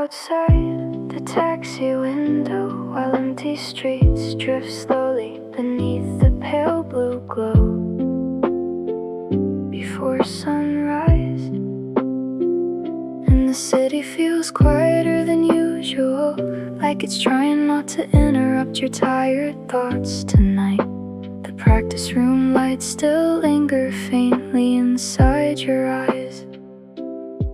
outside the taxi window while empty streets drift slowly beneath the pale blue glow. Before sunrise, and the city feels quieter than usual, like it's trying not to interrupt your tired thoughts tonight. The practice room lights still linger faintly inside your eyes.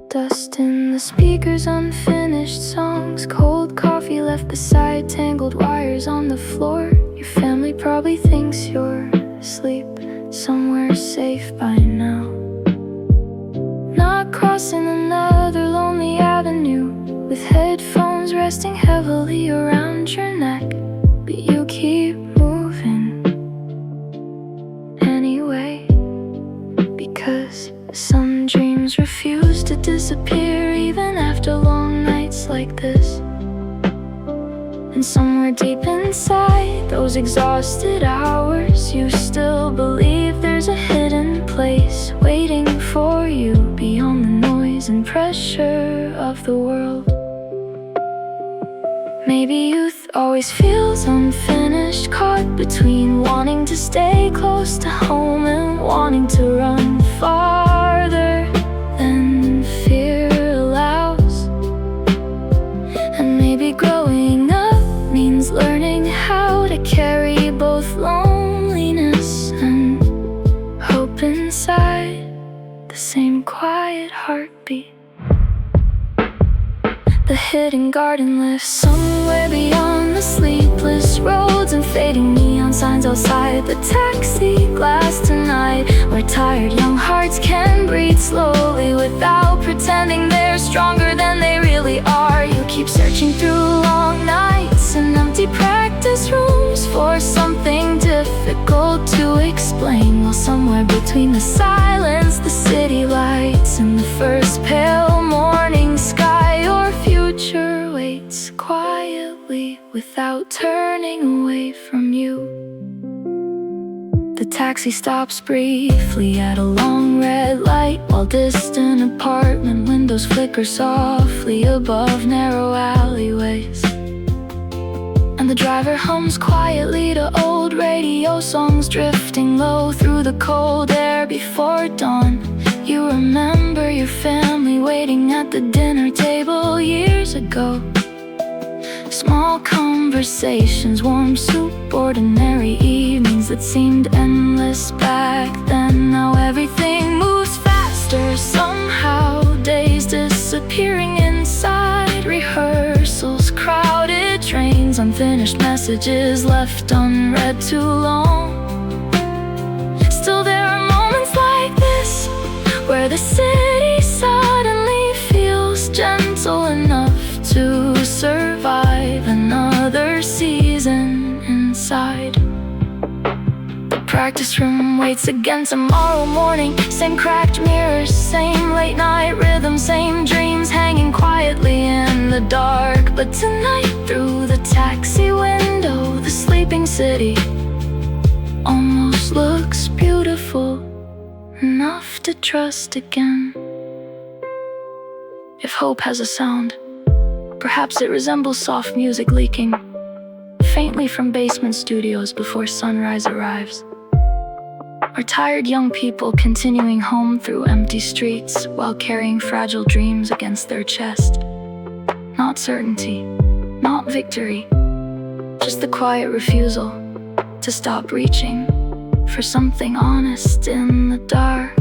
Dust in the speakers, unfinished songs, cold coffee left beside tangled wires on the floor. Your family probably thinks you're asleep somewhere safe by now. Not crossing another lonely avenue with headphones resting heavily around your neck, but you keep moving anyway, because some dreams refuse to disappear even after long nights like this. And somewhere deep inside those exhausted hours, you still believe there's a hidden place waiting for you beyond the noise and pressure of the world. Maybe youth always feels unfinished, caught between wanting to stay close to home and wanting to run farther than fear allows. And maybe growing up means learning how to carry both loneliness and hope inside the same quiet heartbeat. The hidden garden lives somewhere beyond the sleepless roads and fading neon signs outside the taxi glass tonight, where tired young hearts can breathe slowly without pretending they're stronger than they really are. You keep searching through long nights and empty practice rooms for something difficult to explain, while somewhere between the silence, the city lights, and the first pale morning sky, your future waits quietly without turning away from you. The taxi stops briefly at a long red light, while distant apartment windows flicker softly above narrow alleyways. And the driver hums quietly to old radio songs drifting low through the cold air before dawn. You remember your family waiting at the dinner table years ago. Small conversations, warm soup, ordinary evenings that seemed endless back then. Now everything moves faster somehow, days disappearing inside rehearsals, crowded trains, unfinished messages left unread too long. Still there are moments like this, where the city suddenly feels gentle enough to survive another season inside. The practice room waits again tomorrow morning. Same cracked mirrors, same late night rhythm, same dreams hanging quietly in the dark. But tonight, through the taxi window, the sleeping city almost looks beautiful enough to trust again. If hope has a sound, perhaps it resembles soft music leaking faintly from basement studios before sunrise arrives, or tired young people continuing home through empty streets while carrying fragile dreams against their chest. Not certainty, not victory, just the quiet refusal to stop reaching for something honest in the dark.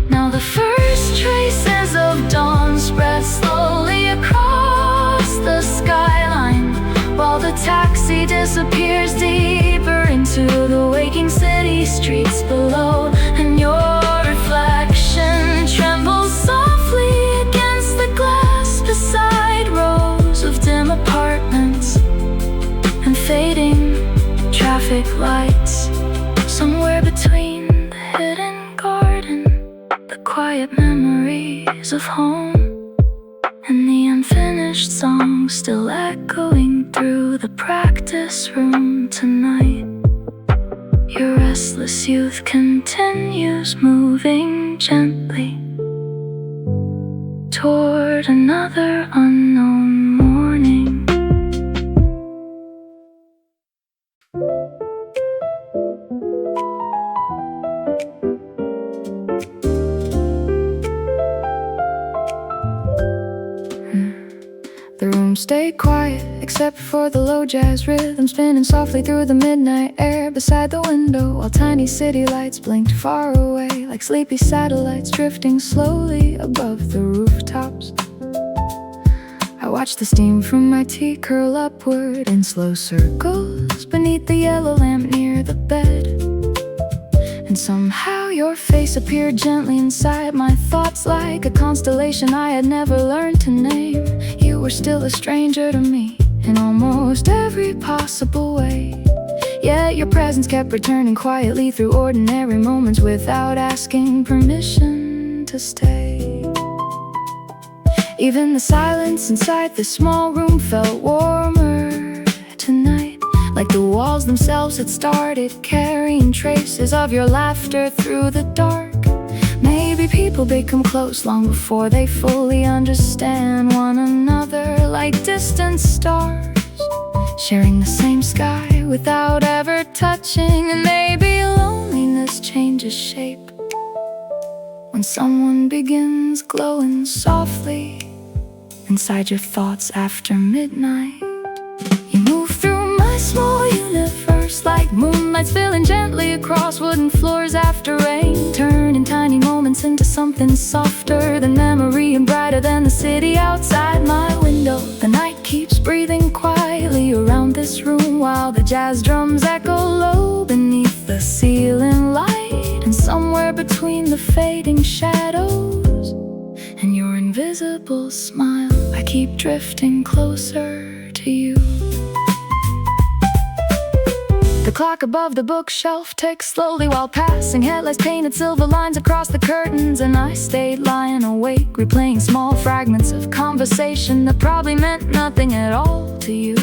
Now the first traces of dawn spread slowly across the skyline, while the taxi disappears deeper into the waking city streets below. And your reflection trembles softly against the glass beside rows of dim apartments and fading traffic lights. Somewhere between the hidden garden, the quiet memories of home, and the unfinished song still echoing through the practice room tonight. Your restless youth continues moving gently toward another unknown morning. The room stayed quiet, except for the low jazz rhythm spinning softly through the midnight air beside the window, while tiny city lights blinked far away like sleepy satellites drifting slowly above the rooftops. I watched the steam from my tea curl upward in slow circles beneath the yellow lamp near the bed. And somehow your face appeared gently inside my thoughts like a constellation I had never learned to name. You were still a stranger to me in almost every possible way. Yet your presence kept returning quietly through ordinary moments without asking permission to stay. Even the silence inside this small room felt warmer tonight, like the walls themselves had started carrying traces of your laughter through the dark. Maybe people become close long before they fully understand one another, like distant stars sharing the same sky without ever touching. And maybe loneliness changes shape when someone begins glowing softly inside your thoughts after midnight. You move through my small universe like moonlight spilling gently across wooden floors after rain, turning tiny moments into something softer than memory and brighter than the city outside my window. The night keeps breathing quietly around this room while the jazz drums echo low beneath the ceiling light. And somewhere between the fading shadows and your invisible smile, I keep drifting closer to you. The clock above the bookshelf ticks slowly while passing headlights painted silver lines across the curtains. And I stayed lying awake, replaying small fragments of conversation that probably meant nothing at all to you.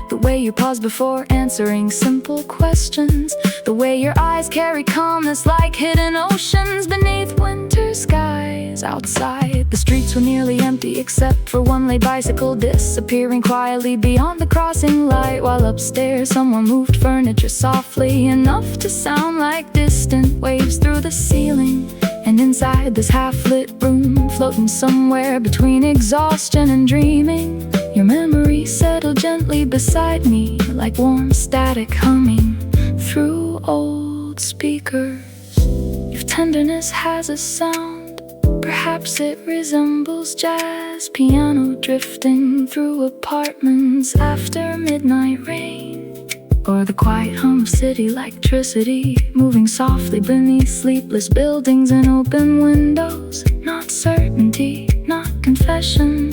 The way you pause before answering simple questions, the way your eyes carry calmness like hidden oceans beneath winter skies. Outside, the streets were nearly empty except for one late bicycle disappearing quietly beyond the crossing light, while upstairs someone moved furniture softly enough to sound like distant waves through the ceiling. And inside this half-lit room, floating somewhere between exhaustion and dreaming, your memory settled gently beside me like warm static humming through old speakers. Your tenderness has a sound, perhaps it resembles jazz piano drifting through apartments after midnight rain, or the quiet hum of city electricity moving softly beneath sleepless buildings and open windows. Not certainty, not confession,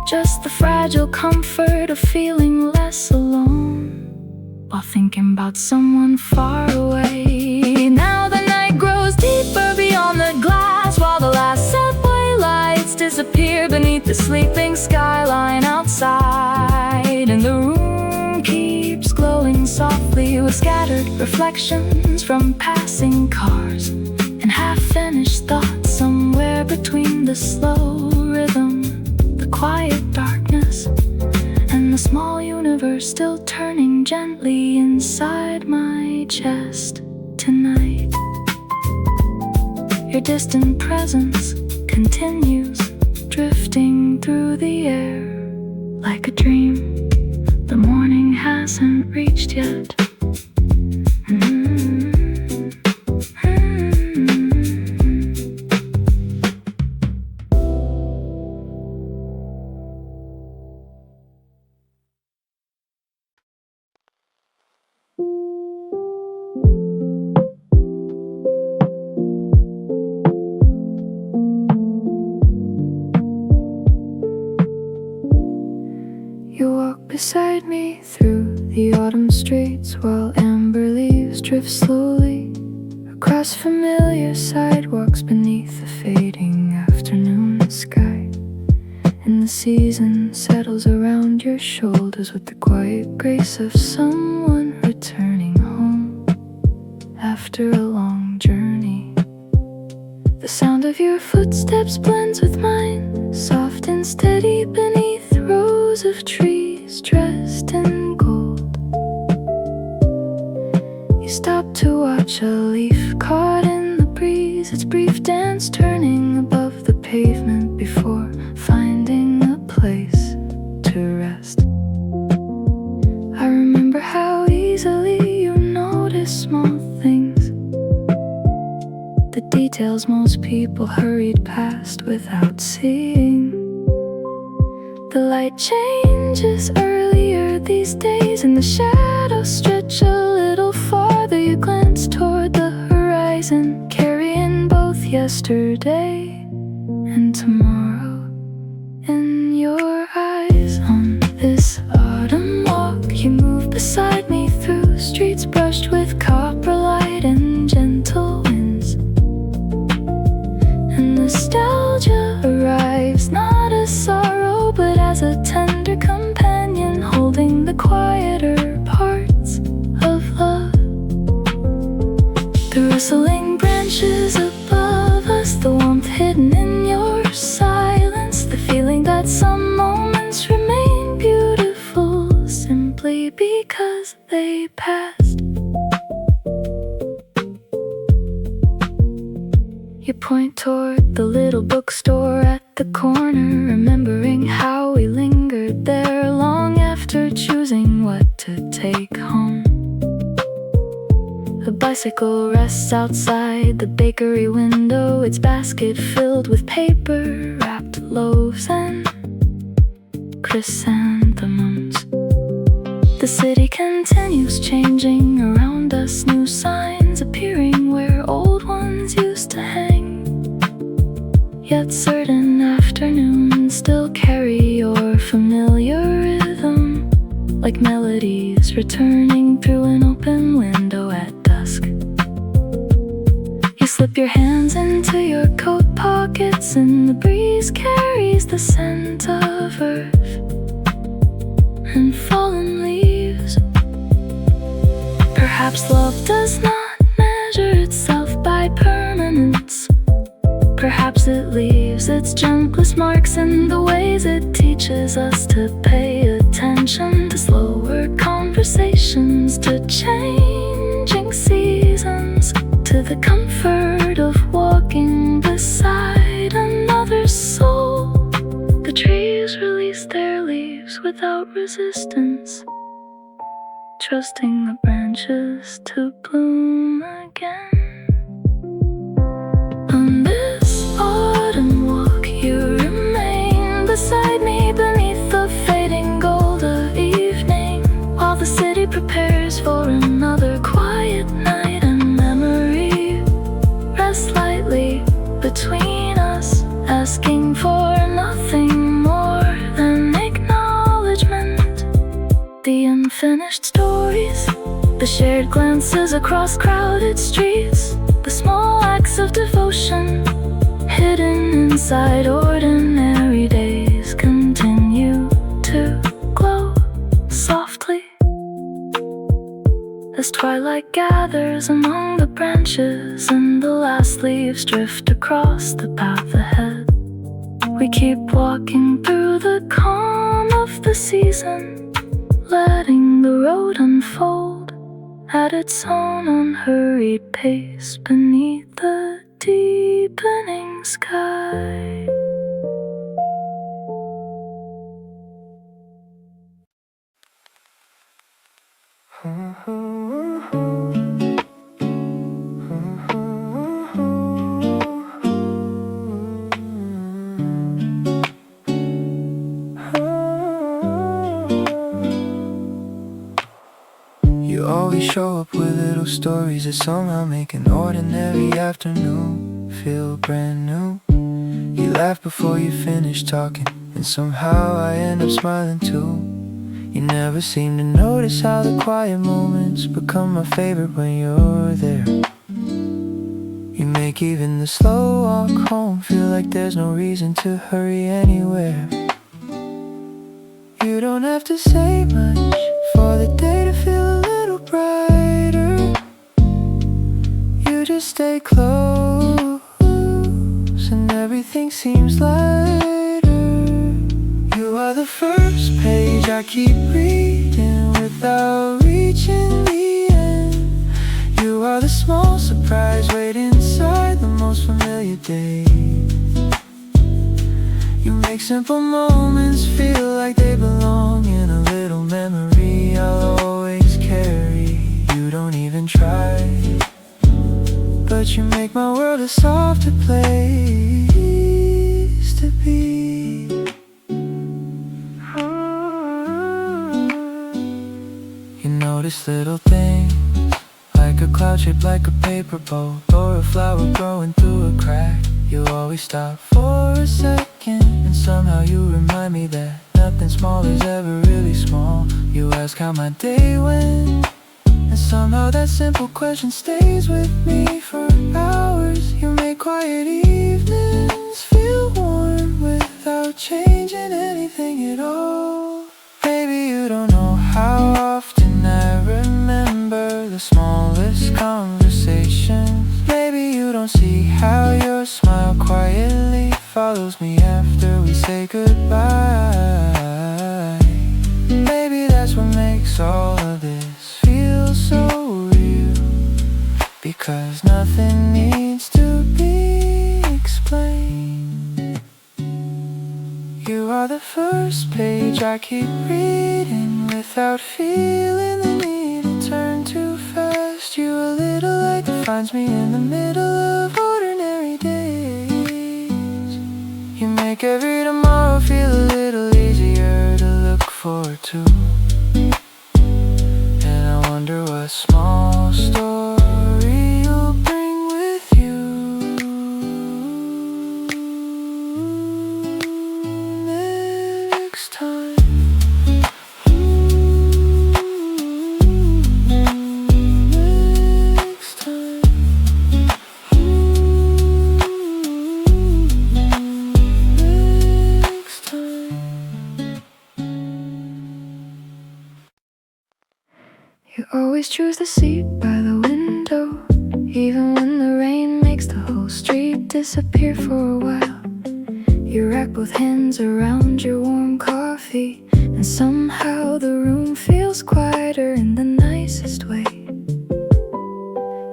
just the fragile comfort of feeling less alone while thinking about someone far away. Now the night grows deeper beyond the glass, while the last subway lights disappear beneath the sleeping skyline outside. And the room keeps glowing softly with scattered reflections from passing cars and half-finished thoughts somewhere between the slow rhythm, the quiet darkness, and the small universe still turning gently inside my chest tonight. Your distant presence continues drifting through the air like a dream the morning hasn't reached yet. Beside me through the autumn streets, while amber leaves drift slowly across familiar sidewalks beneath the fading afternoon sky. And the season settles around your shoulders with the quiet grace of someone returning home after a long journey. The sound of your footsteps blends with mine, soft and steady beneath rows of trees dressed in gold. You stop to watch a leaf caught in the breeze, its brief dance turning above the pavement before finding a place to rest. I remember how easily you notice small things, the details most people hurried past without seeing. The light changes earlier these days, and the shadows stretch a little farther. You glance toward the horizon, carrying both yesterday and tomorrow in your eyes. On this autumn walk, you move beside me through streets brushed with copper light and gentle winds. And nostalgia arrives not as sorrow, but as a tender companion holding the quieter parts of love. The rustling branches above us, the warmth hidden in your silence, the feeling that some moments remain beautiful simply because they passed. You point toward the little bookstore at the corner, remembering how we lingered there long after choosing what to take home. A bicycle rests outside the bakery window, its basket filled with paper-wrapped loaves and chrysanthemums. The city continues changing around us, new signs appearing where old ones used to hang. Yet certain afternoons still carry your familiar rhythm, like melodies returning through an open window at dusk. You slip your hands into your coat pockets, and the breeze carries the scent of earth and fallen leaves. Perhaps love does not measure itself by permanence. Perhaps it leaves its gentlest marks in the ways it teaches us to pay attention to slower conversations, to changing seasons, to the comfort of walking beside another soul. The trees release their leaves without resistance, trusting the branches to bloom again. On this autumn walk, you remain beside me beneath the fading gold of evening, while the city prepares for another quiet night, and memory rests lightly between us, asking for nothing more than acknowledgement. The unfinished stories, the shared glances across crowded streets, the small acts of devotion hidden inside ordinary days continue to glow softly as twilight gathers among the branches and the last leaves drift across the path ahead. We keep walking through the calm of the season, letting the road unfold at its own unhurried pace beneath the deepening sky. You always show up with little stories that somehow make an ordinary afternoon feel brand new. You laugh before you finish talking, and somehow I end up smiling too. You never seem to notice how the quiet moments become my favorite when you're there. You make even the slow walk home feel like there's no reason to hurry anywhere. You don't have to say much for the day to feel a little brighter. You just stay close and everything seems lighter. You are the first page I keep reading without reaching the end. You are the small surprise waiting inside the most familiar day. You make simple moments feel like they belong in a little memory I'll always carry. You don't even try, but you make my world a softer place to be. You notice little things, like a cloud shaped like a paper boat, or a flower growing through a crack. You always stop for a second, and somehow you remind me that nothing small is ever really small. You ask how my day went, and somehow that simple question stays with me for hours. You make quiet evenings feel warm without changing anything at all. Baby, you don't know how often I remember the smallest conversations. Maybe you don't see how your smile quietly follows me after we say goodbye. Maybe that's what makes all of this feel so real, because nothing needs to be explained. You are the first page I keep reading without feeling the need to turn too fast. You a little light that finds me in the middle of ordinary days. You make every tomorrow feel a little easier to look forward to. And I wonder what small story you'll bring with you next time. Next time. Next time. You always choose the seat by the window, even when the rain makes the whole street disappear for a while. You wrap both hands around your warm coffee, and somehow the room feels quieter in the nicest way.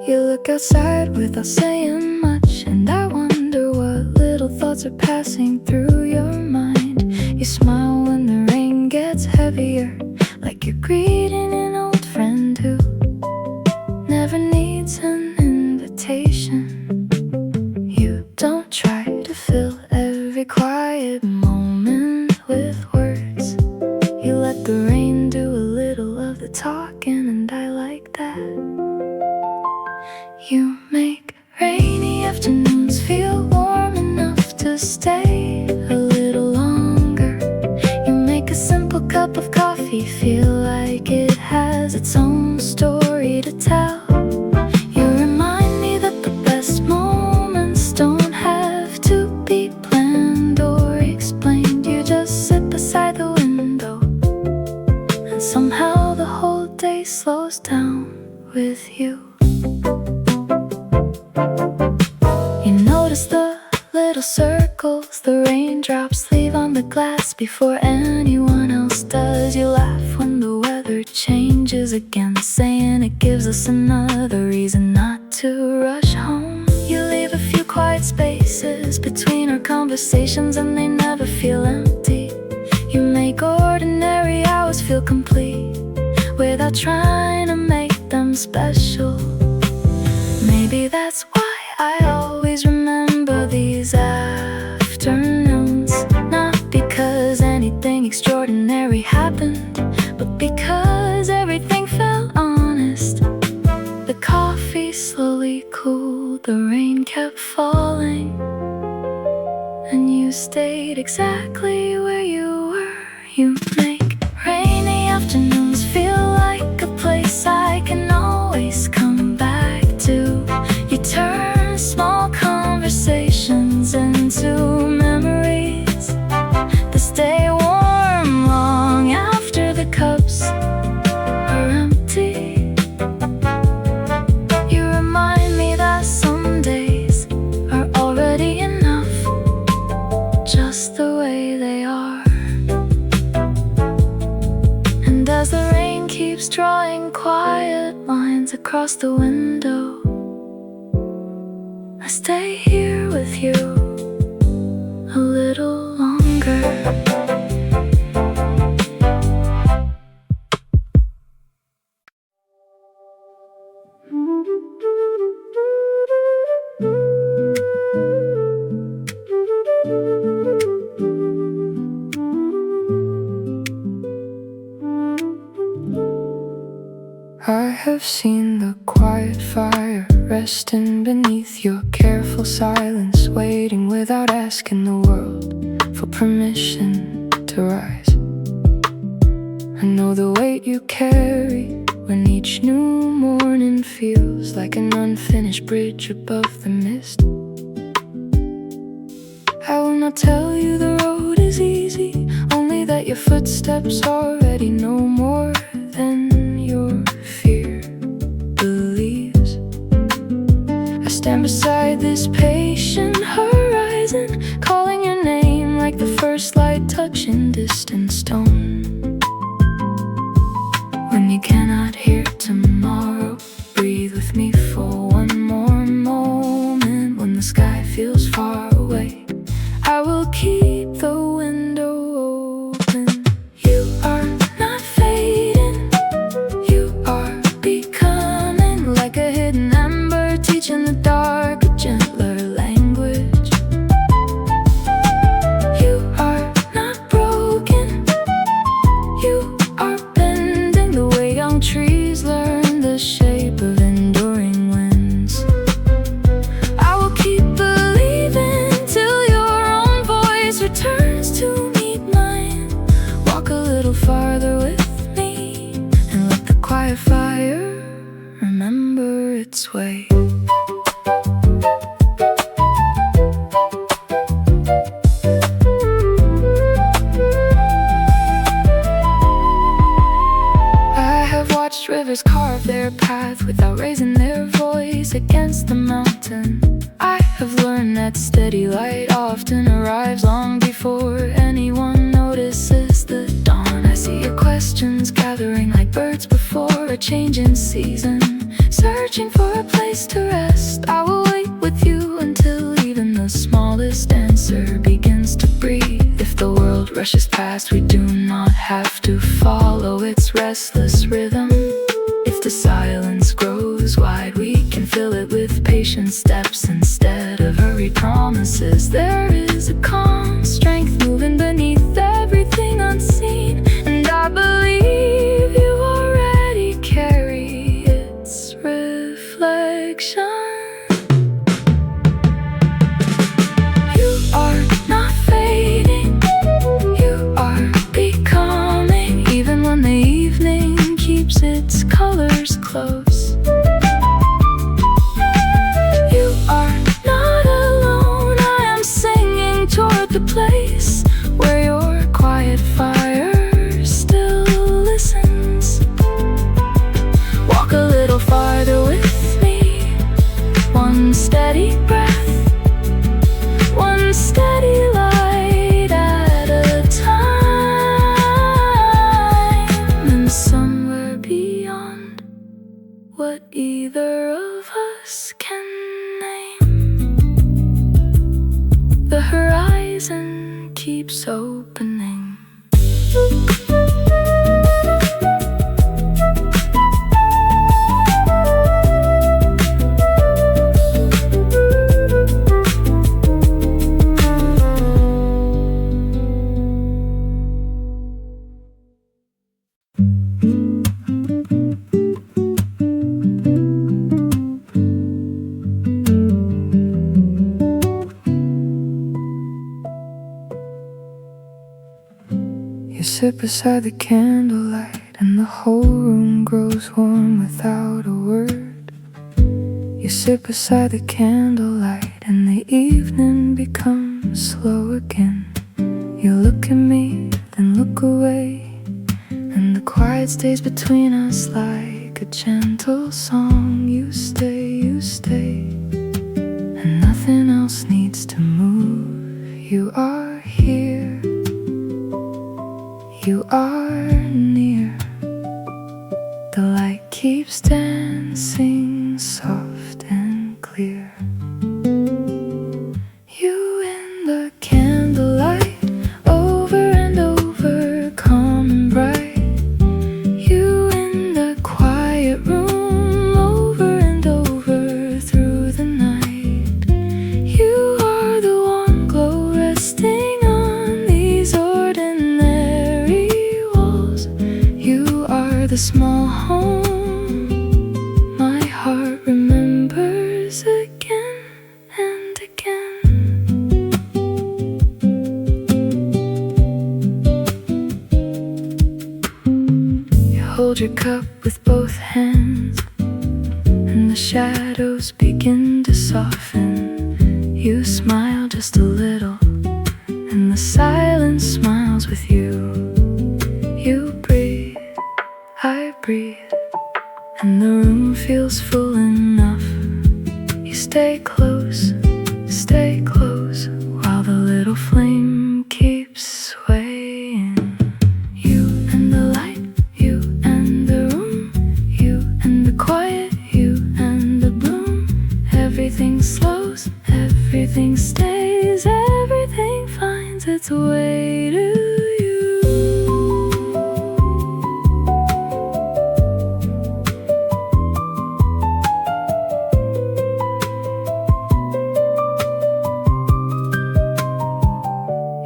You look outside without saying much, and I wonder what little thoughts are passing through your mind. You smile when the rain gets heavier, like you're greeting an old friend who never needs an invitation. You don't try to fill every quiet moment with words. You let the rain do a little of the talking, and I like that. You make rainy afternoons feel warm enough to stay a little longer. You make a simple cup of coffee feel like it has its own story to tell. You remind me that the best moments don't have to be planned or explained. You just sit beside the window, and somehow the whole day slows down with you. You notice the little circles the raindrops leave on the glass before anyone else does. You laugh when the weather changes again, saying it gives us another reason not to rush home. You leave a few quiet spaces between our conversations, and they never feel empty. You make ordinary hours feel complete without trying to make them special. Maybe that's why I always remember these afternoons. Not because anything extraordinary happened, but because everything felt honest. The coffee slowly cooled, the rain kept falling, and you stayed exactly where you were. You make rainy afternoons feel like a place I can always come back to. You turn small conversations into memories that stay warm long after the cups are empty. You remind me that some days are already enough across the window. I stay here with you a little longer. I have seen the quiet fire resting beneath your careful silence, waiting without asking the world for permission to rise. I know the weight you carry when each new morning feels like an unfinished bridge above the mist. I will not tell you the road is easy, only that your footsteps already know more than your fear believes. I stand beside this patient horizon, calling your name like the first light touching distant stone. When you cannot hear tomorrow, breathe with me for one more moment. When the sky feels far away, I will keep the window open. You are not fading, you are becoming like a hidden ember, teaching the dark a gentler language. You are not broken, you are bending the way young trees learn the shape of enduring winds. I will keep believing till your own voice returns to meet mine. Walk a little farther with me and let the quiet fire remember its way. I have watched rivers carve their path without raising their voice against the mountain. I have learned that steady light often arrives long before anyone notices the dawn. I see your questions gathering like birds before a changing season, searching for a place to rest. I will wait with you until even the smallest answer begins to breathe. If the world rushes past, we do not have to follow its restless rhythm. If the silence grows wide, we can fill it with patient steps instead of hurried promises. There is a calm strength moving beneath everything unseen, and I believe you already carry its reflection. You are not fading, you are becoming, even when the evening keeps its colors close. You are not alone, I am singing toward the place where your quiet fire still listens. Walk a little farther with me, one steady breath, one steady light at a time. And somewhere beyond what either of us can name, the horizon keeps opening. You sit beside the candlelight and the whole room grows warm without a word. You sit beside the candlelight and the evening becomes slow again. You look at me, then look away, and the quiet stays between us like a gentle song. You stay, and nothing else needs to move. You are here, you are near. The light keeps dancing sing soft and clear. You in the candlelight, over and over, calm and bright. You in the quiet room, over and over, through the night. You are the warm glow resting on these ordinary walls. You are the small home my heart remembers again and again. You hold your cup with both hands, and the shadows begin to soften. You smile just a little, and the silence smiles with you. You breathe, I breathe, and the room feels full enough. You stay close, while the little flame keeps swaying. You and the light, you and the room, you and the quiet, you and the bloom. Everything slows, everything stays, everything finds its way to you.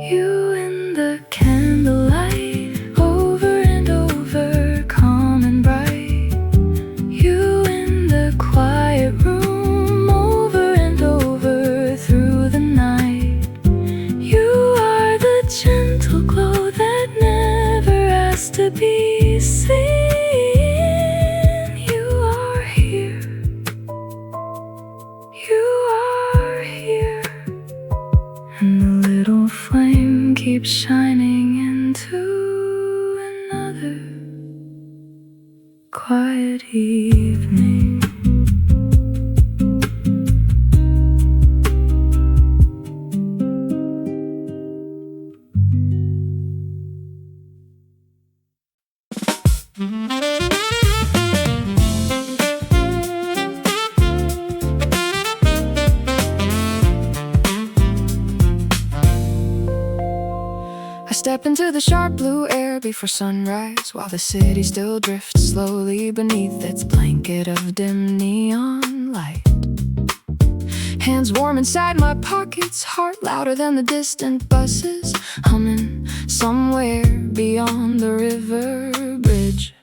You in the candlelight, over and over, calm and bright. You in the quiet room, over and over, through the night. You are the gentle glow that never asked to be seen. You are here, you are here, and the little flame keeps shining into another quiet evening. I step into the sharp blue air before sunrise, while the city still drifts slowly beneath its blanket of dim neon light. Hands warm inside my pockets, heart louder than the distant buses, humming somewhere beyond the river bridge.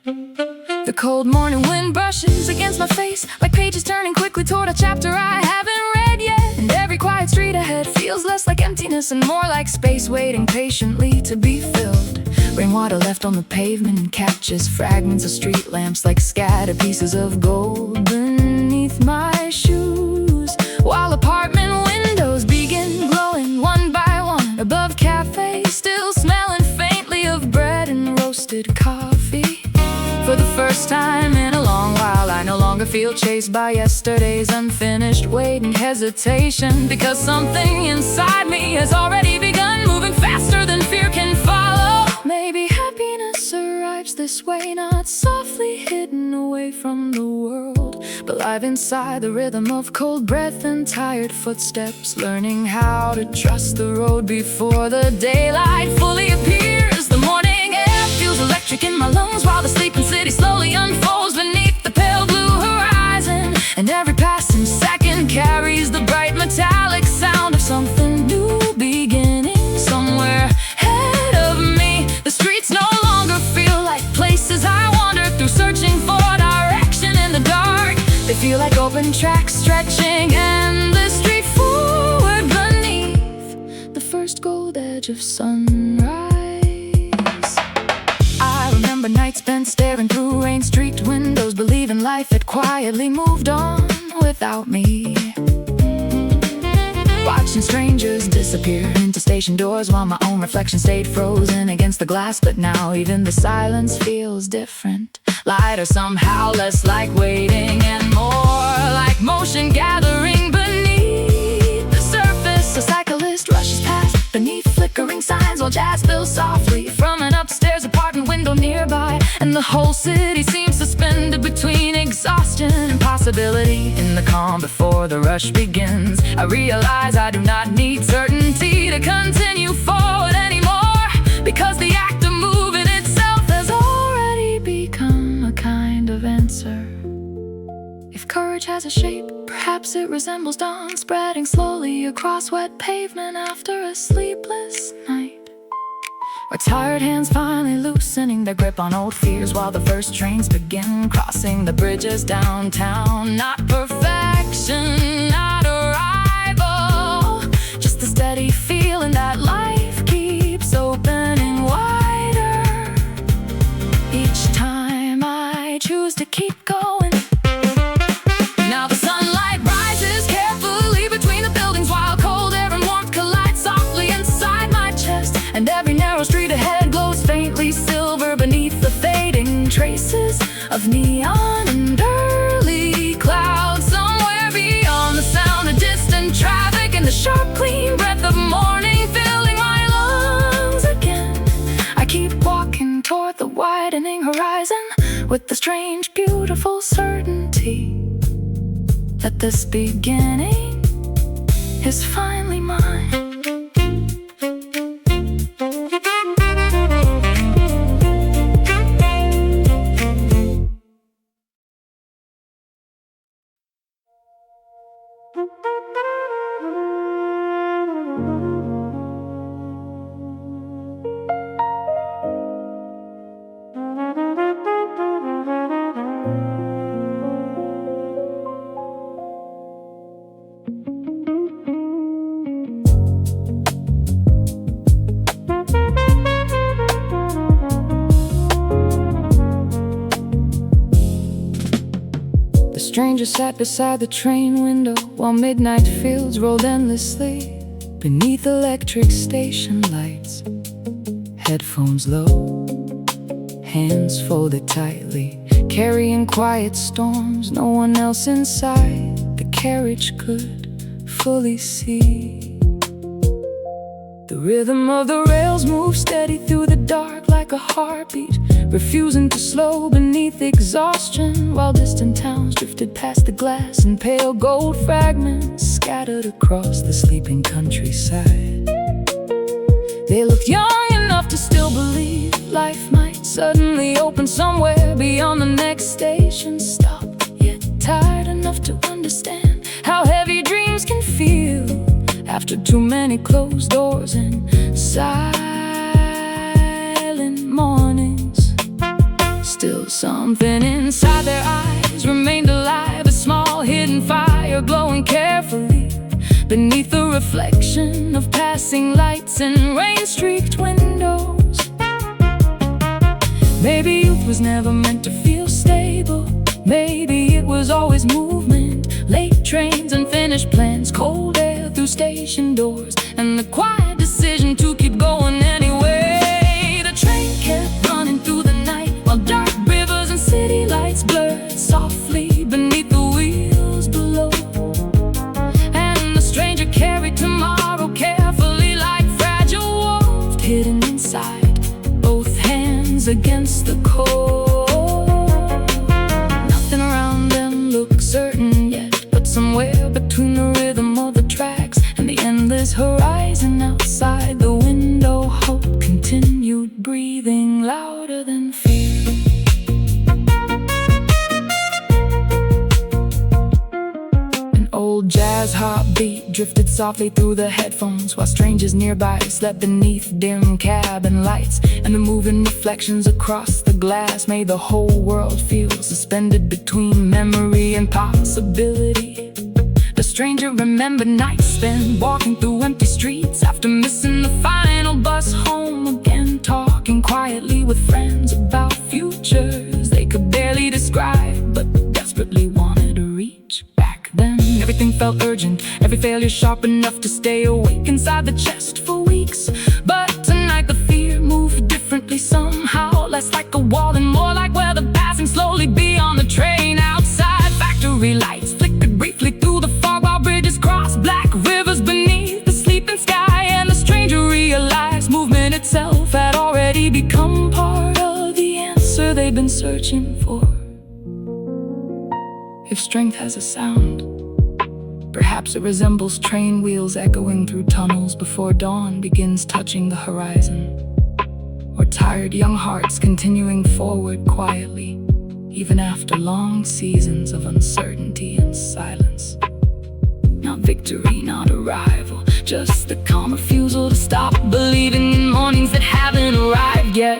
The cold morning wind brushes against my face, like pages turning quickly toward a chapter I haven't read yet. And every quiet street ahead feels less like emptiness and more like space waiting patiently to be filled. Rainwater left on the pavement and catches fragments of street lamps like scattered pieces of gold beneath my shoes, while apartment windows begin glowing one by one above cafes, still smelling faintly of bread and roasted coffee. For the first time in a long while, I no longer feel chased by yesterday's unfinished wait and hesitation, because something inside me has already begun moving faster than fear can follow. Maybe happiness arrives this way, not softly hidden away from the world, but live inside the rhythm of cold breath and tired footsteps, learning how to trust the road before the daylight fully appears. The morning air feels electric in my lungs, while the sleeping city slowly unfolds beneath the pale blue horizon. And every passing second carries the bright metallic sound of something new beginning somewhere ahead of me. The streets no longer feel like places I wander through, searching for direction in the dark. They feel like open tracks stretching endlessly forward beneath the first gold edge of sunrise. I remember nights spent staring through rain-streaked windows, believing life had quietly moved on without me. Watching strangers disappear into station doors, while my own reflection stayed frozen against the glass. But now even the silence feels different, lighter somehow, less like waiting and more like motion gathering beneath the surface. A cyclist rushes past, beneath flickering signs, while jazz fills softly from an upstairs apartment window nearby. And the whole city seems suspended between exhaustion and possibility. In the calm before the rush begins, I realize I do not need certainty to continue forward anymore, because the act of moving itself has already become a kind of answer. If courage has a shape, perhaps it resembles dawn spreading slowly across wet pavement after a sleepless night. Or tired hands finally loosening their grip on old fears while the first trains begin crossing the bridges downtown. Not perfection, not arrival, just the steady feeling that life keeps opening wider each time I choose to keep going. Now the sunlight rises carefully between the buildings while cold air and warmth collide softly inside my chest. And every narrow street ahead glows faintly silver beneath the fading traces of neon and early clouds. Somewhere beyond the sound of distant traffic and the sharp clean breath of morning filling my lungs again, I keep walking toward the widening horizon with the strange beautiful certainty that this beginning is finally mine. Stranger sat beside the train window while midnight fields rolled endlessly beneath electric station lights. Headphones low, hands folded tightly, carrying quiet storms no one else inside the carriage could fully see. The rhythm of the rails moved steady through the dark like a heartbeat, refusing to slow beneath exhaustion, while distant towns drifted past the glass and pale gold fragments scattered across the sleeping countryside. They looked young enough to still believe life might suddenly open somewhere beyond the next station stop, yet tired enough to understand how heavy dreams can feel after too many closed doors and silent mornings. Still something inside their eyes remained alive, a small hidden fire glowing carefully beneath the reflection of passing lights and rain-streaked windows. Maybe youth was never meant to feel stable. Maybe it was always movement, late trains, unfinished plans, cold air through station doors, and the quiet decision to keep going anyway. The train kept running through the night while dark rivers and city lights blurred softly beneath the wheels below. And the stranger carried tomorrow carefully like fragile wolf hidden inside both hands against the cold. Nothing around them looked certain yet, but somewhere between the rhythm of the tracks and the endless horizon outside the window, hope continued breathing louder than fear. An old jazz heartbeat drifted softly through the headphones while strangers nearby slept beneath dim cabin lights, and the moving reflections across the glass made the whole world feel suspended between memory and possibility. The stranger remembered nights spent walking through empty streets after missing the final bus home again, talking quietly with friends about futures they could barely describe but desperately wanted to reach. Back then everything felt urgent, every failure sharp enough to stay awake inside the chest for weeks. But tonight the fear moved differently somehow, less like a wall and more like where the passing slowly beyond the train outside. Factory lights flickered briefly through the fog while bridges crossed black rivers beneath the sleeping sky, and the stranger searching for. If strength has a sound, perhaps it resembles train wheels echoing through tunnels before dawn begins touching the horizon, or tired young hearts continuing forward quietly, even after long seasons of uncertainty and silence. Not victory, not arrival, just the calm refusal to stop believing in mornings that haven't arrived yet.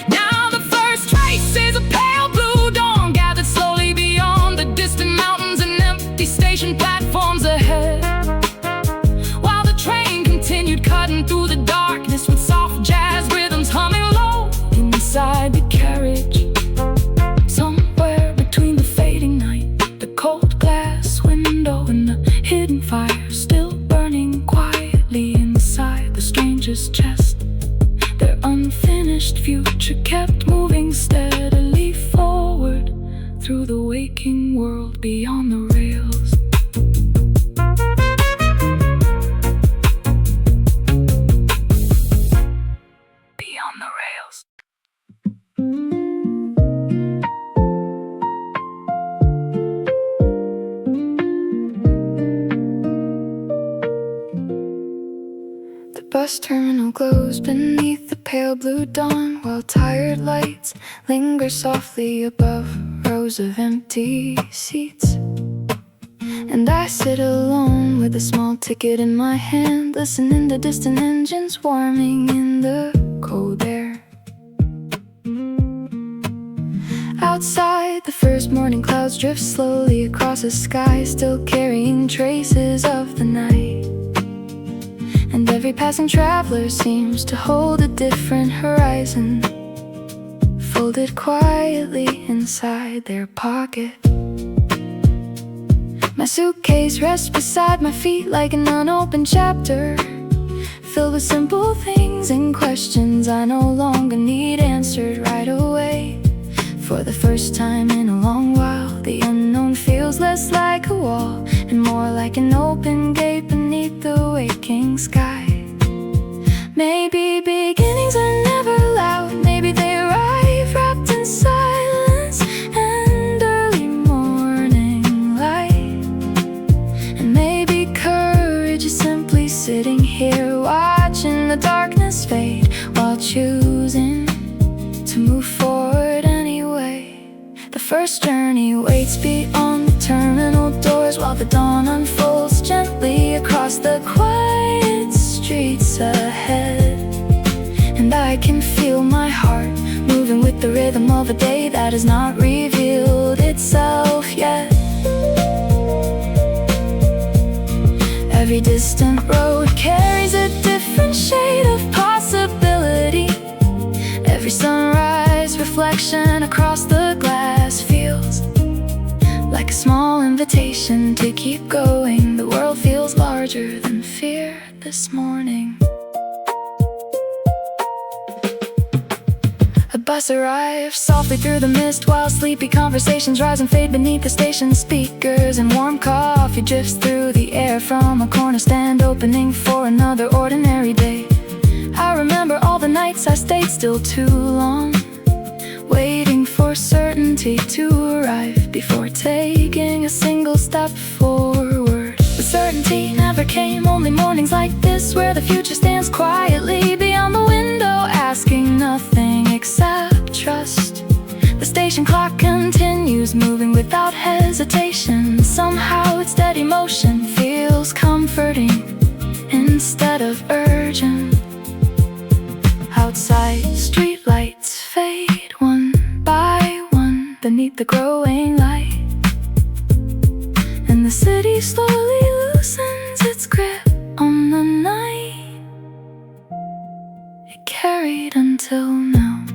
Now the first trace is a pale blue dawn gathered slowly beyond the distant mountains and empty station platforms ahead, while the train continued cutting through the darkness with soft jazz rhythms humming low inside the carriage. Somewhere between the fading night, the cold glass window, and the hidden fire still burning quietly inside the stranger's chest, their unfinished future kept moving steadily forward through the waking world beyond the rails. Beyond the rails. The bus terminal glows beneath the pale blue dawn, while tired lights linger softly above rows of empty seats. And I sit alone with a small ticket in my hand, listening to distant engines warming in the cold air. Outside, the first morning clouds drift slowly across the sky, still carrying traces of the night. And every passing traveler seems to hold a different horizon, folded quietly inside their pocket. My suitcase rests beside my feet like an unopened chapter, filled with simple things and questions I no longer need answered right away. For the first time in a long while, the unknown feels less like a wall and more like an open gate beneath the waking sky. Maybe beginnings are never loud, maybe they arrive wrapped in silence and early morning light. And maybe courage is simply sitting here watching the darkness fade while choosing to move forward anyway. The first journey waits beyond the terminal doors, while the dawn unfolds gently across the quiet streets ahead. And I can feel my heart moving with the rhythm of a day that has not revealed itself yet. Every distant road carries a different shade of possibility. Every sunrise reflection across the glass feels like a small invitation to keep going. The world feels larger than fear this morning. A bus arrives softly through the mist, while sleepy conversations rise and fade beneath the station speakers, and warm coffee drifts through the air from a corner stand opening for another ordinary day. I remember all the nights I stayed still too long, waiting for certainty to arrive before taking a single step forward. But certainty never came, only mornings like this, where the future stands quietly beyond the window, asking nothing except trust. The station clock continues moving without hesitation. Somehow its steady motion feels comforting instead of urgent. Outside, streetlights fade one by one beneath the growing light, and the city slowly loosens its grip on the night it carried until now.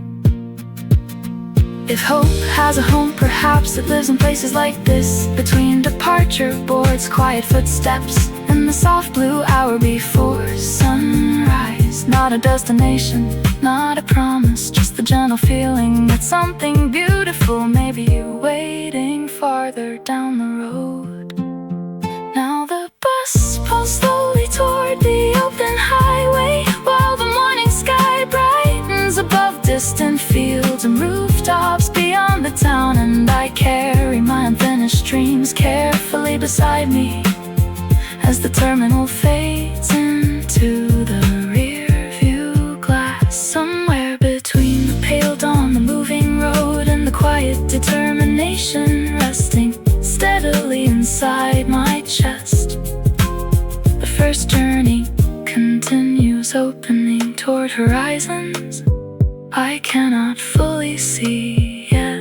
If hope has a home, perhaps it lives in places like this, between departure boards, quiet footsteps, and the soft blue hour before sunrise. Not a destination, not a promise, just the gentle feeling that something beautiful may be waiting farther down the road. Now the bus pulls slowly toward the open highway, while the morning sky brightens above distant fields and roofs. beside me as the terminal fades into the rear-view glass. Somewhere between the pale dawn, the moving road, and the quiet determination resting steadily inside my chest. The first journey continues, opening toward horizons I cannot fully see yet.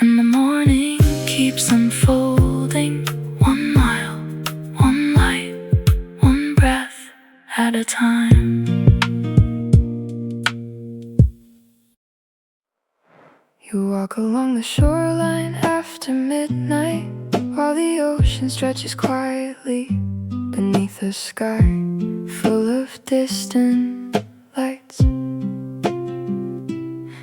And the morning keeps unfolding, 1 mile, 1 light, 1 breath at a time. You walk along the shoreline after midnight, while the ocean stretches quietly beneath a sky full of distant lights.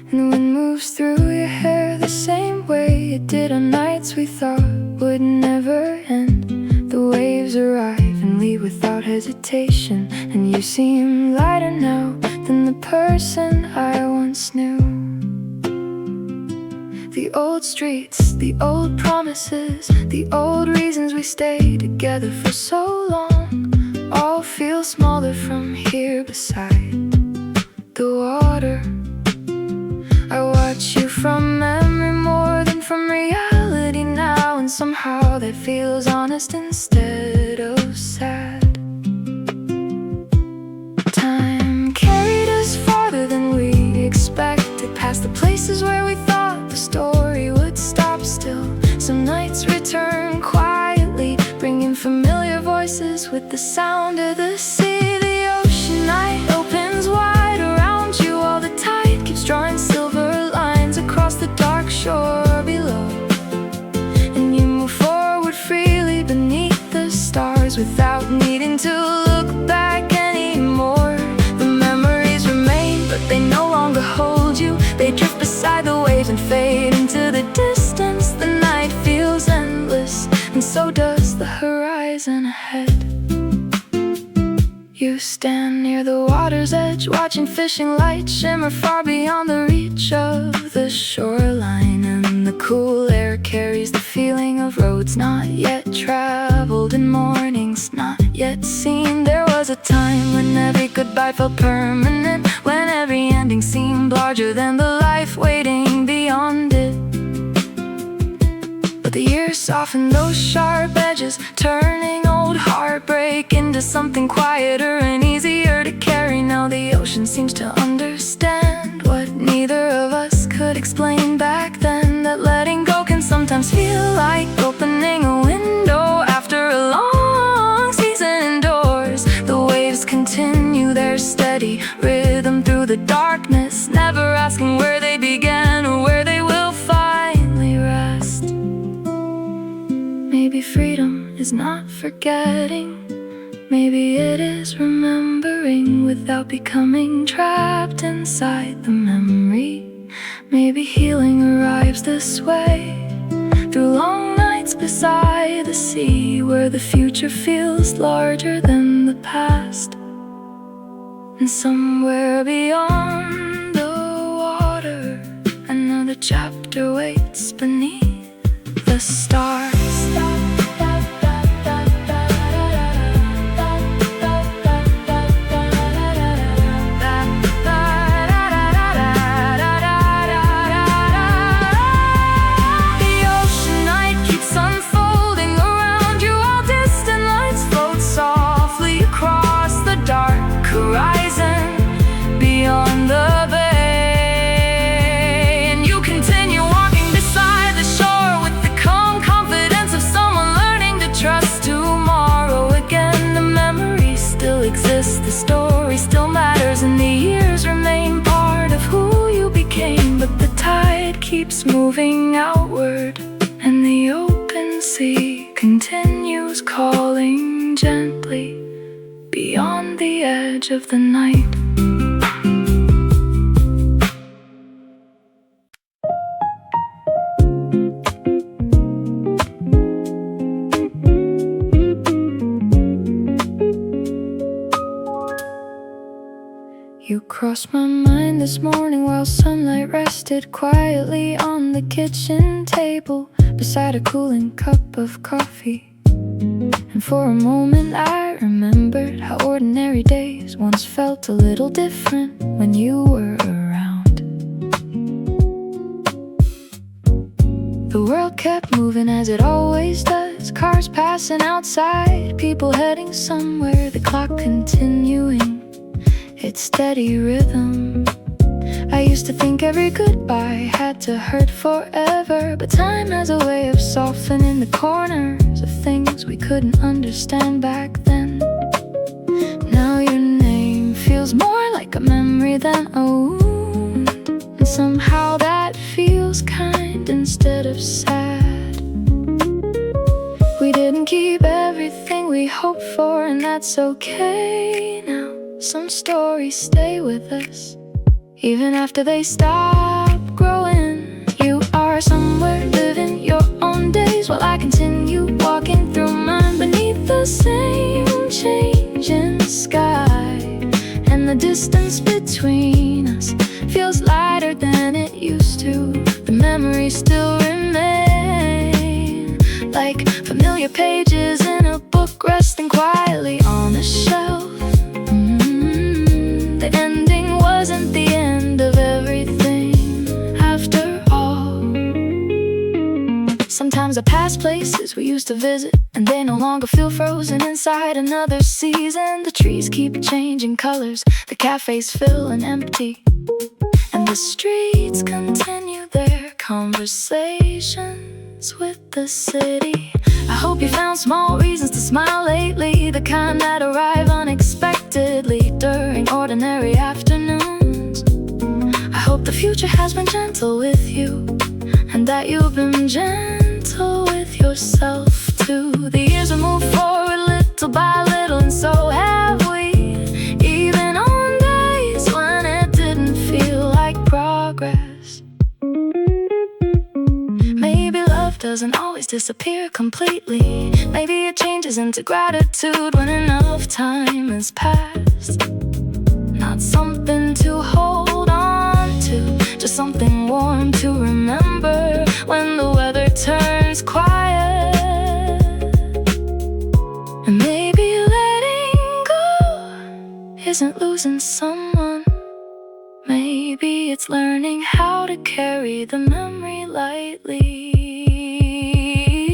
And the wind moves through your hair the same way it did on nights we thought would never end. The waves arrive and leave without hesitation, and you seem lighter now than the person I once knew. The old streets, the old promises, the old reasons we stayed together for so long, all feel smaller from here beside the water. I watch you from memory more than from reality now, and somehow that feels honest instead of sad. Time carried us farther than we expected, past the places where we thought the story would stop still. Some nights return quietly, bringing familiar voices with the sound of the sea. The ocean night opens wide around you, all the tide keeps drawing silver lines across the dark shore below. And you move forward freely beneath the stars without needing to look back anymore. The memories remain, but they no longer hold you. They drift beside the waves and fade into the distance. The night feels endless, and so does the horizon ahead. You stand near the water's edge, watching fishing lights shimmer far beyond the reach of the shoreline. And the cool air carries the feeling of roads not yet traveled and mornings not yet seen. There was a time when every goodbye felt permanent, when every ending seemed larger than the life waiting beyond it. But the years softened those sharp edges, turning old heartbreak into something quieter and easier to carry. Now the ocean seems to understand what neither of us could explain back then, that letting go can sometimes feel like opening a window after a long season indoors. The waves continue their steady rhythm through the darkness, never asking where they began or where they will finally rest. Maybe freedom is not forgetting, maybe it is remembering without becoming trapped inside the memory. Maybe healing arrives this way, through long nights beside the sea, where the future feels larger than the past. And somewhere beyond the water, another chapter waits beneath the stars. The story still matters and the years remain part of who you became. But the tide keeps moving outward, and the open sea continues calling gently beyond the edge of the night. You crossed my mind this morning while sunlight rested quietly on the kitchen table. beside a cooling cup of coffee. And for a moment I remembered how ordinary days once felt a little different when you were around. The world kept moving as it always does, cars passing outside, people heading somewhere, the clock continuing its steady rhythm. I used to think every goodbye had to hurt forever, but time has a way of softening the corners of things we couldn't understand back then. Now your name feels more like a memory than a wound, and somehow that feels kind instead of sad. We didn't keep everything we hoped for, and that's okay now. Some stories stay with us even after they stop growing. You are somewhere living your own days while I continue walking through mine, beneath the same changing sky. And the distance between us feels lighter than it used to. The memories still remain like familiar pages in a book resting quietly on a shelf. The ending wasn't the end of everything after all. Sometimes I pass places we used to visit, and they no longer feel frozen inside another season. The trees keep changing colors, the cafes fill and empty, and the streets continue their conversations with the city. I hope you found small reasons to smile lately, the kind that arrive unexpectedly during ordinary afternoons. I hope the future has been gentle with you, and that you've been gentle with yourself too. The years have moved forward little by little, and so have we, even on days when it didn't feel like progress. Maybe love doesn't always disappear completely. Maybe it changes into gratitude when enough time has passed. Not something to hold on to, just something warm to remember when the weather turns quiet. And maybe letting go isn't losing someone. Maybe it's learning how to carry the memory lightly.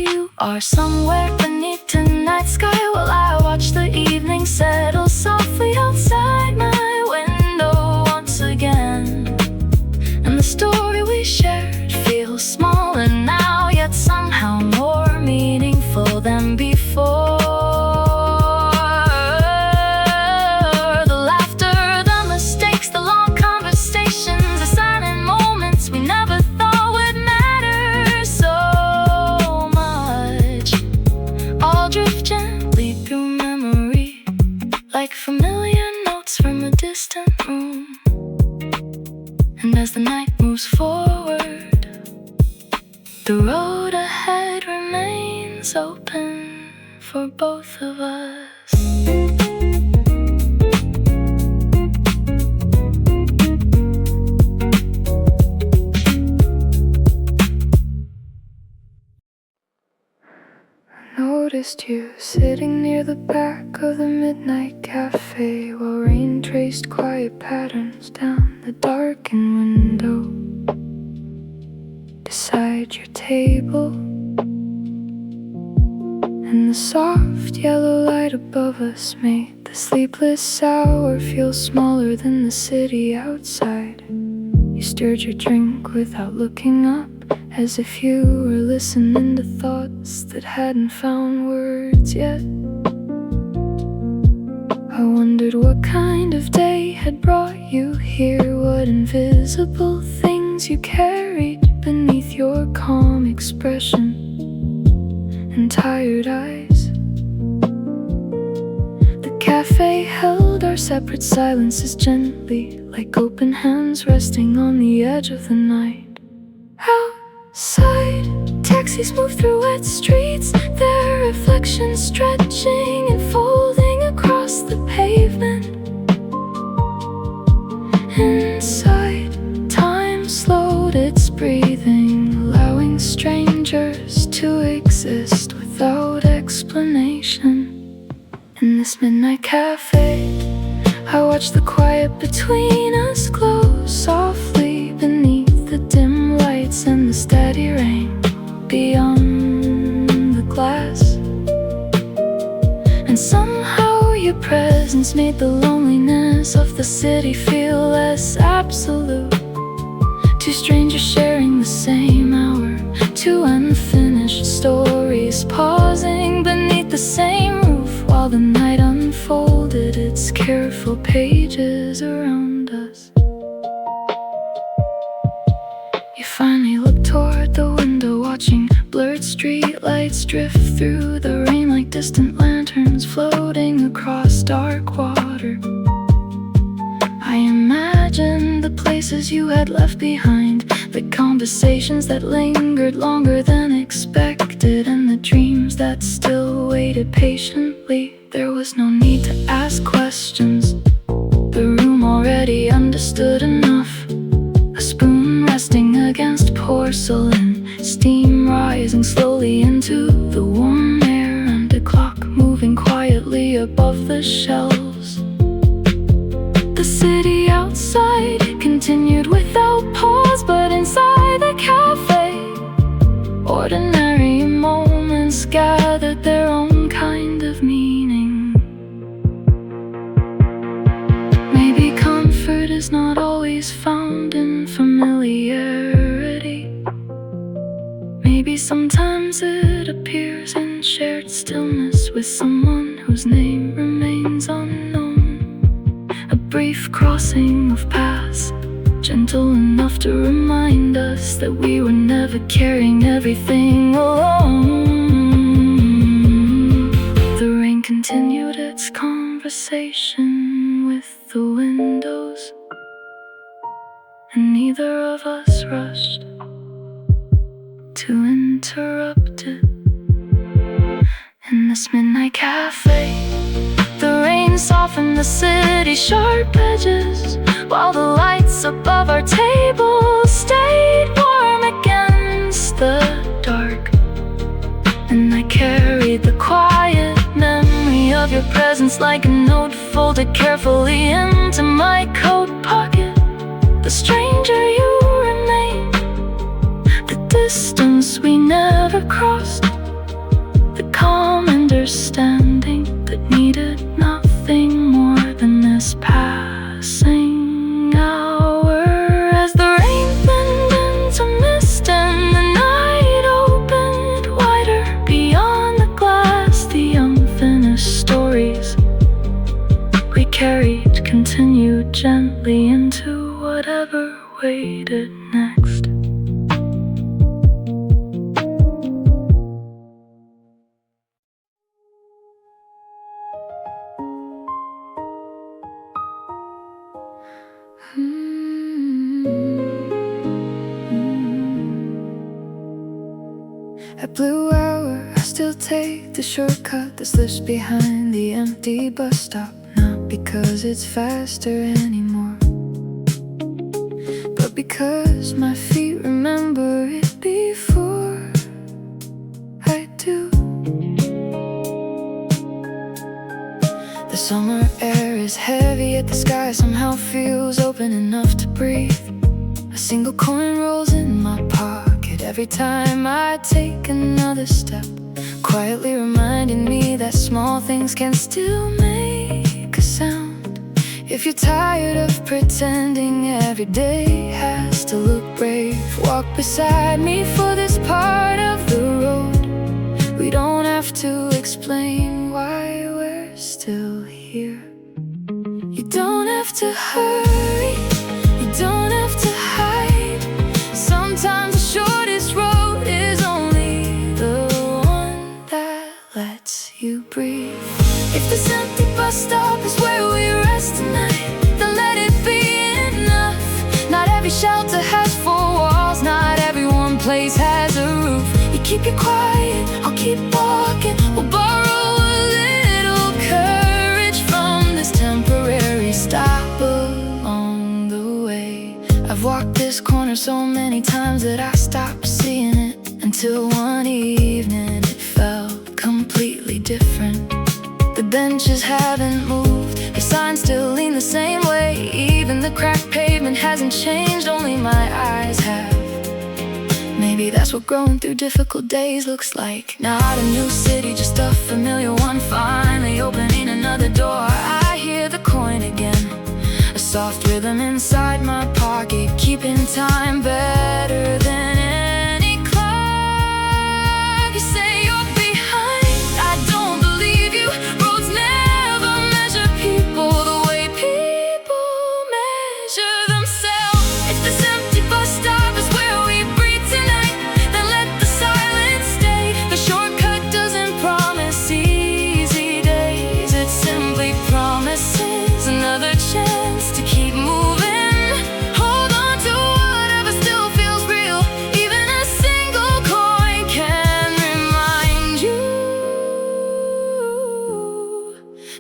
You are somewhere beneath tonight's sky while I watch the evening settle softly outside my window once again. And the story we shared feels smaller now, yet somehow more meaningful than before. Like familiar notes from a distant room. And as the night moves forward, the road ahead remains open for both of us. Noticed you sitting near the back of the midnight cafe while rain traced quiet patterns down the darkened window beside your table. And the soft yellow light above us made the sleepless hour feel smaller than the city outside. You stirred your drink without looking up, as if you were listening to thoughts that hadn't found words yet. I wondered what kind of day had brought you here, what invisible things you carried beneath your calm expression and tired eyes. The cafe held our separate silences gently, like open hands resting on the edge of the night. Outside, taxis move through wet streets, their reflections stretching and folding across the pavement. Inside, time slowed its breathing, allowing strangers midnight cafe, I watch the quiet between us glow softly beneath the dim lights and the steady rain beyond the glass. And somehow your presence made the loneliness of the city feel less absolute. Two strangers sharing the same hour, two unfinished stories pausing beneath the same roof while the night unfolded its careful pages around us. You finally look toward the window, watching blurred street lights drift through the rain like distant lanterns floating across dark water. I imagined the places you had left behind, the conversations that lingered longer than expected, and the dreams that still waited patiently. There was no need to ask questions. The room already understood enough. A spoon resting against porcelain, steam rising slowly into the warm air, and a clock moving quietly above the shelves. The city outside continued without pause, but inside the cafe, ordinary moments gathered their own kind of meaning. Maybe comfort is not always found in familiarity. Maybe sometimes it appears in shared stillness with someone whose name remains unknown. A brief crossing of paths, gentle enough to remind us that we were never carrying everything alone. The rain continued its conversation with the windows, and neither of us rushed to interrupt it. In this midnight cafe, the rain softened the city's sharp edges, while the lights above our table stayed warm against the dark. And I carried the quiet memory of your presence like a note folded carefully into my coat pocket. The stranger you remained, the distance we never crossed, the calm understanding that needed nothing more than this passing hour. As the rain thinned into mist and the night opened wider beyond the glass, the unfinished stories we carried continued gently into whatever waited next. At Blue Hour, I still take the shortcut that slips behind the empty bus stop. Not because it's faster anymore, but because my feet remember it before I do. The summer air is heavy, yet the sky somehow feels open enough to breathe. A single coin rolls in my pocket every time I take another step, quietly reminding me that small things can still make a sound. If you're tired of pretending every day has to look brave, walk beside me for this part of the road. We don't have to explain why we're still here. You don't have to hurry, you don't have to hide. Sometimes the shortest road is only the one that lets you breathe. If this empty bus stop is where we rest tonight, then let it be enough. Not every shelter has four walls, not every one place has a roof. You keep it quiet, I'll keep walking. We'll borrow a little courage from this temporary stop along the way. I've walked this corner so many times that I stopped seeing it, until one evening it felt completely different. The benches haven't moved, the signs still lean the same way. Even the cracked pavement hasn't changed, only my eyes have. Maybe that's what growing through difficult days looks like. Not a new city, just a familiar one, finally opening another door. I hear the coin again, a soft rhythm inside my pocket, keeping time better than any clock. You say you're behind, I don't believe you. Roads never measure people the way people measure themselves. If this empty bus stop is where we breathe tonight, then let the silence stay. The shortcut doesn't promise easy days, it simply promises another chance to keep moving. Hold on to whatever still feels real. Even a single coin can remind you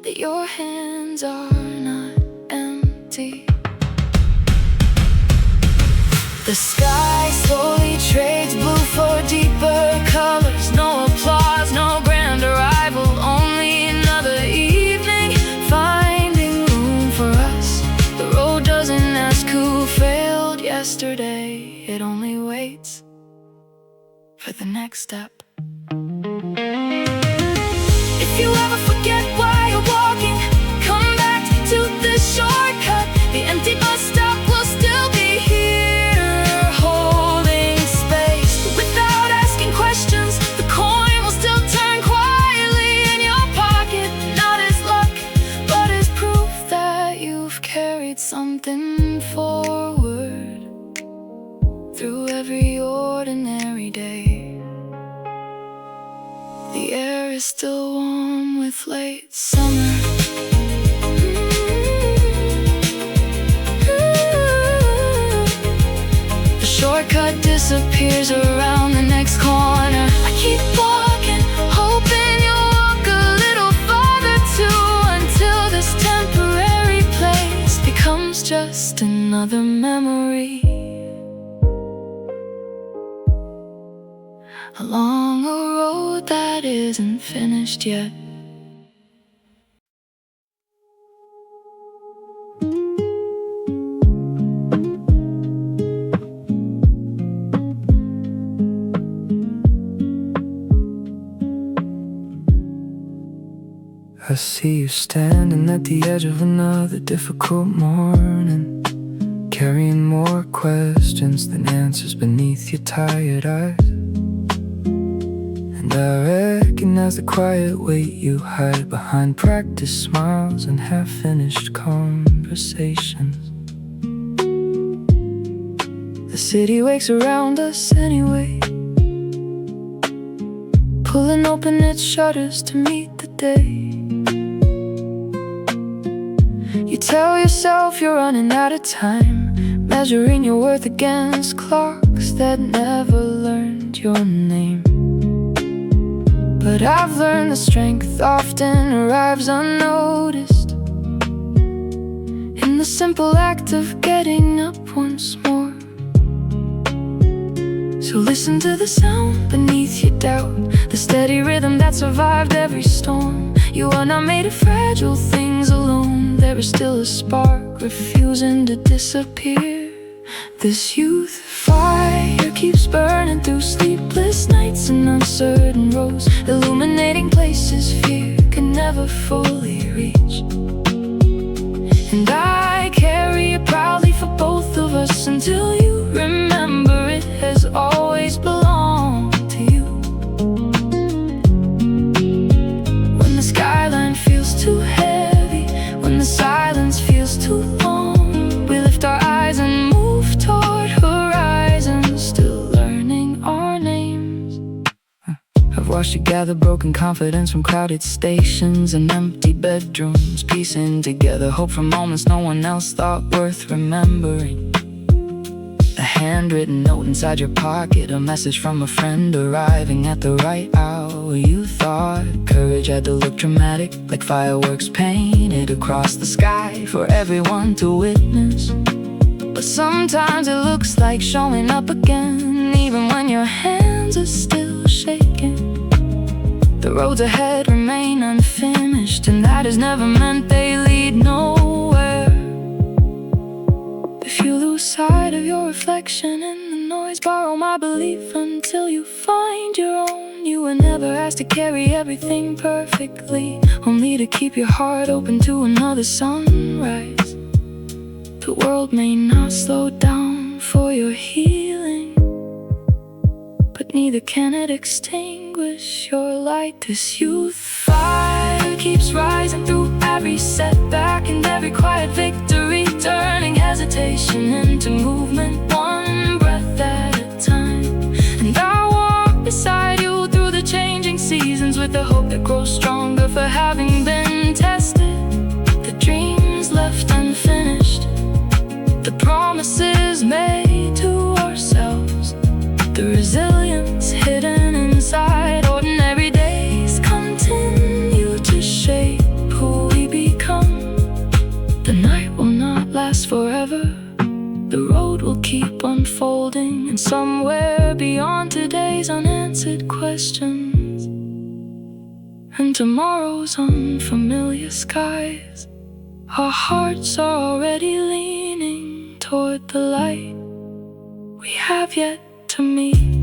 that your hands are not empty. The sky slowly trades blue for deeper colors. No applause, no grand arrival, only another evening finding room for us. The road doesn't ask who failed yesterday, it only waits for the next step. If you ever forget why you're walking, come back to the shortcut. The empty bus stop will still be here, holding space. Without asking questions, the coin will still turn quietly in your pocket. Not as luck, but as proof that you've carried something forward through every ordinary day. The air is still warm with late summer. The shortcut disappears around the next corner. I keep walking, hoping you'll walk a little farther too, until this temporary place becomes just another memory along a road that isn't finished yet. I see you standing at the edge of another difficult morning, carrying more questions than answers beneath your tired eyes. And I recognize the quiet weight you hide behind practiced smiles and half-finished conversations. The city wakes around us anyway, pulling open its shutters to meet the day. You tell yourself you're running out of time, measuring your worth against clocks that never learned your name. But I've learned the strength often arrives unnoticed in the simple act of getting up once more. So listen to the sound beneath your doubt, the steady rhythm that survived every storm. You are not made of fragile things alone. There is still a spark refusing to disappear. This youth fire keeps burning through sleepless nights and uncertain roads, illuminating places fear can never fully reach. And I carry it proudly for both of us until you remember it has always belonged to you. When the skyline feels too heavy, when the silence feels too long, we lift our eyes and move toward horizons, still learning our names. I've watched you gather broken confidence from crowded stations and empty bedrooms, piecing together hope from moments no one else thought worth remembering. A handwritten note inside your pocket, a message from a friend arriving at the right hour. You thought courage had to look dramatic, like fireworks painted across the sky for everyone to witness. But sometimes it looks like showing up again, even when your hands are still shaking. The roads ahead remain unfinished, and that is never meant they lead nowhere. If you lose sight of your reflection in the noise, borrow my belief until you find your own. You were never asked to carry everything perfectly, only to keep your heart open to another sunrise. The world may not slow down for your healing, but neither can it extinguish your light. This youth fire keeps rising through every setback and every quiet victory, turning hesitation into movement, one breath at a time. And I walk beside you through the changing seasons with the hope that grows stronger for having been tested. The dreams left unfinished, the promises made to ourselves, the resilience hidden inside ordinary days continue to shape who we become. The night will not last forever, the road will keep unfolding, and somewhere beyond today's unanswered questions and tomorrow's unfamiliar skies, our hearts are already leaning toward the light we have yet to meet.